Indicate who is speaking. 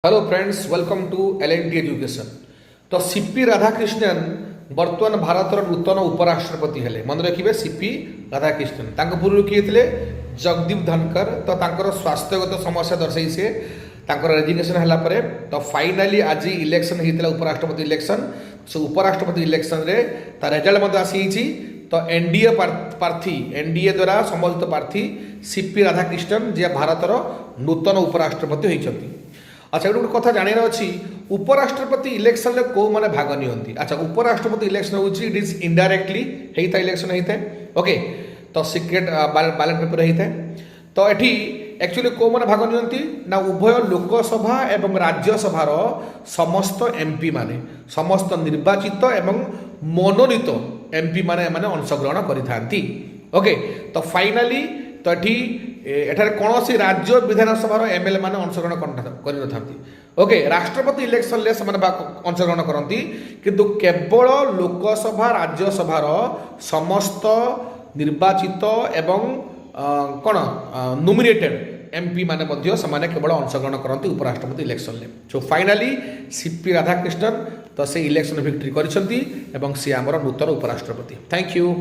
Speaker 1: Hello friends, welcome to L and T education. तो CP Radhakrishnan बर्तमान भारतर नूतन उपराष्ट्रपति हेले। मन रखिए सीपी राधाकृष्णन पूर्व किए थे जगदीप धनकर। तो स्वास्थ्यगत समस्या दर्शाई से रेजिग्नेशन है। तो फाइनाली आज इलेक्शन होता उपराष्ट्रपति इलेक्शन। से उपराष्ट्रपति इलेक्शन रे तार रिजल्ट आसी। तो एनडीए प्रार्थी एनडीए द्वारा समर्थित प्रार्थी सीपी राधाकृष्णन जे भारतर नूतन उपराष्ट्रपति होती। अच्छा, गोटे कथा जानवर अच्छी, उपराष्ट्रपति इलेक्शन में कौ मैंने भाग नि। अच्छा, उपराष्ट्रपति इलेक्शन होती इट इज इनडायरेक्टली होता इलेक्शन होता है। ओके, तो सिक्रेट बैलेट पेपर होता है। तो ये एक्चुअली कौ मैंने भाग नि ना उभय लोकसभा एवं राज्यसभार समस्त एमपी माने समस्त निर्वाचित एवं मनोनीत एमपी माने अंशग्रहण करि। ओके, तो फाइनाली तो एठार कौन सी राज्य विधानसभा एमएलए माने अंशग्रहण कर। ओके, राष्ट्रपति इलेक्शन ले अंशग्रहण करती, किंतु केवल लोकसभा राज्यसभार समस्त निर्वाचित एवं कौन नोमिनेटेड एमपी माने केवल अंशग्रहण करती उपराष्ट्रपति इलेक्शन ले। सो फाइनाली सीपी राधाकृष्णन तो से इलेक्शन विक्ट्री कर सी आमर नूतन उपराष्ट्रपति। Thank you.